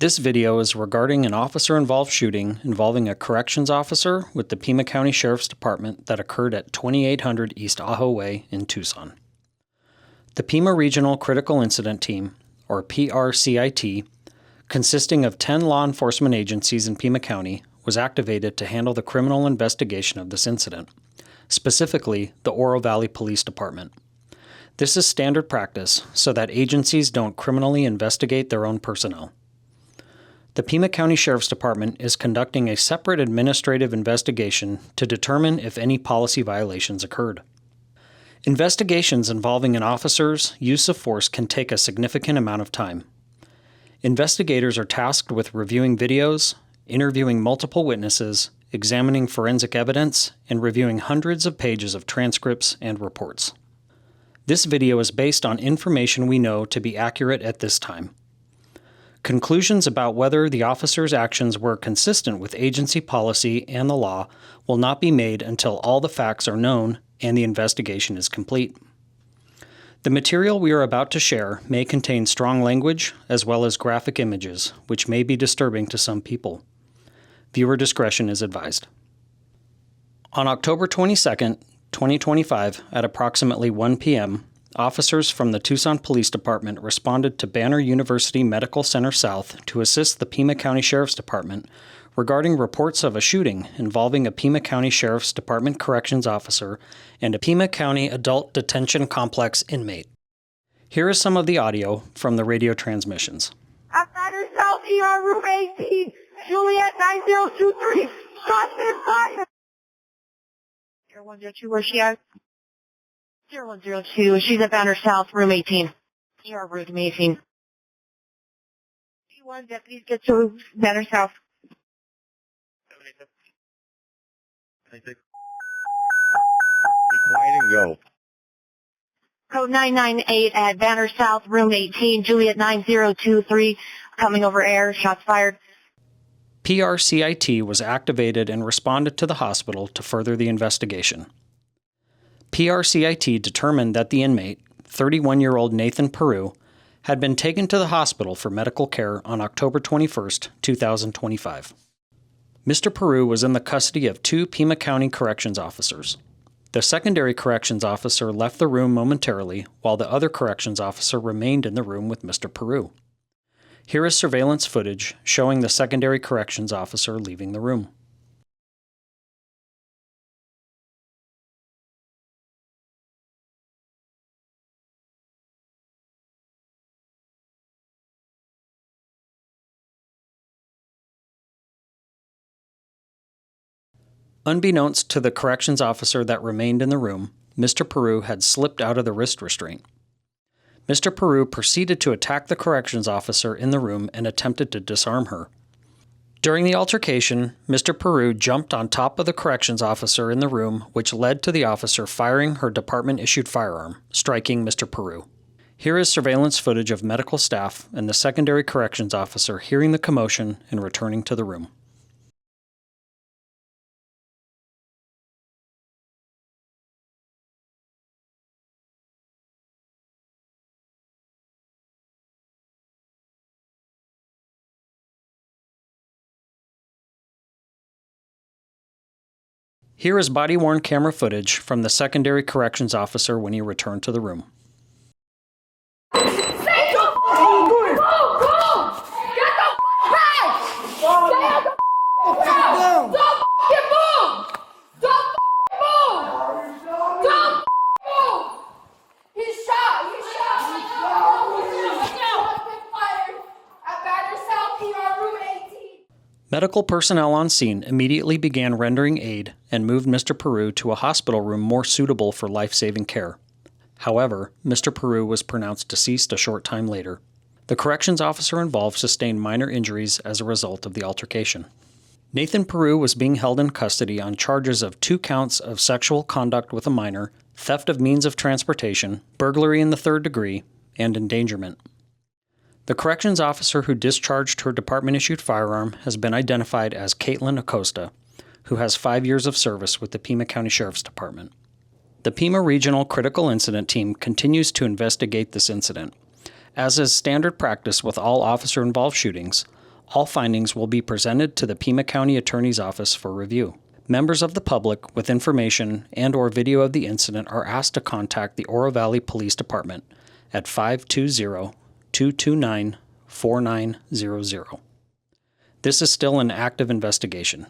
This video is regarding an officer-involved shooting involving a corrections officer with the Pima County Sheriff's Department that occurred at 2800 East Ajo Way in Tucson. The Pima Regional Critical Incident Team, or PRCIT, consisting of 10 law enforcement agencies in Pima County, was activated to handle the criminal investigation of this incident, specifically the Oro Valley Police Department. This is standard practice so that agencies don't criminally investigate their own personnel. The Pima County Sheriff's Department is conducting a separate administrative investigation to determine if any policy violations occurred. Investigations involving an officer's use of force can take a significant amount of time. Investigators are tasked with reviewing videos, interviewing multiple witnesses, examining forensic evidence, and reviewing hundreds of pages of transcripts and reports. This video is based on information we know to be accurate at this time. Conclusions about whether the officer's actions were consistent with agency policy and the law will not be made until all the facts are known and the investigation is complete. The material we are about to share may contain strong language as well as graphic images, which may be disturbing to some people. Viewer discretion is advised. On October 22, 2025, at approximately 1 p.m., officers from the Tucson Police Department responded to Banner University Medical Center South to assist the Pima County Sheriff's Department regarding reports of a shooting involving a Pima County Sheriff's Department corrections officer and a Pima County Adult Detention Complex inmate. Here is some of the audio from the radio transmissions. At Banner South ER Room 18, Juliet 9023, shots been fired. 0102, where's she at? 0102, she's at Banner South, room 18. ER room 18. P1 deputies get to Banner South. 76. Be quiet and go. Code 998 at Banner South, room 18, Juliet 9023, coming over air, shots fired. PRCIT was activated and responded to the hospital to further the investigation. PRCIT determined that the inmate, 31-year-old Nathan Peru, had been taken to the hospital for medical care on October 21, 2025. Mr. Peru was in the custody of 2 Pima County corrections officers. The secondary corrections officer left the room momentarily while the other corrections officer remained in the room with Mr. Peru. Here is surveillance footage showing the secondary corrections officer leaving the room. Unbeknownst to the corrections officer that remained in the room, Mr. Peru had slipped out of the wrist restraint. Mr. Peru proceeded to attack the corrections officer in the room and attempted to disarm her. During the altercation, Mr. Peru jumped on top of the corrections officer in the room, which led to the officer firing her department-issued firearm, striking Mr. Peru. Here is surveillance footage of medical staff and the secondary corrections officer hearing the commotion and returning to the room. Here is body-worn camera footage from the secondary corrections officer when he returned to the room. Say the move! Go! Get the back! Stay the ground! Don't move! Don't move! Don't move! He's shot! Fired at Banner South, ER room 18. Medical personnel on scene immediately began rendering aid and moved Mr. Peru to a hospital room more suitable for life-saving care. However, Mr. Peru was pronounced deceased a short time later. The corrections officer involved sustained minor injuries as a result of the altercation. Nathan Peru was being held in custody on charges of 2 counts of sexual conduct with a minor, theft of means of transportation, burglary in the 3rd degree, and endangerment. The corrections officer who discharged her department-issued firearm has been identified as Caitlin Acosta, who has 5 years of service with the Pima County Sheriff's Department. The Pima Regional Critical Incident Team continues to investigate this incident. As is standard practice with all officer-involved shootings, All findings will be presented to the Pima County Attorney's Office for review. Members of the public with information and/or video of the incident are asked to contact the Oro Valley Police Department at 520-229-4900. This is still an active investigation.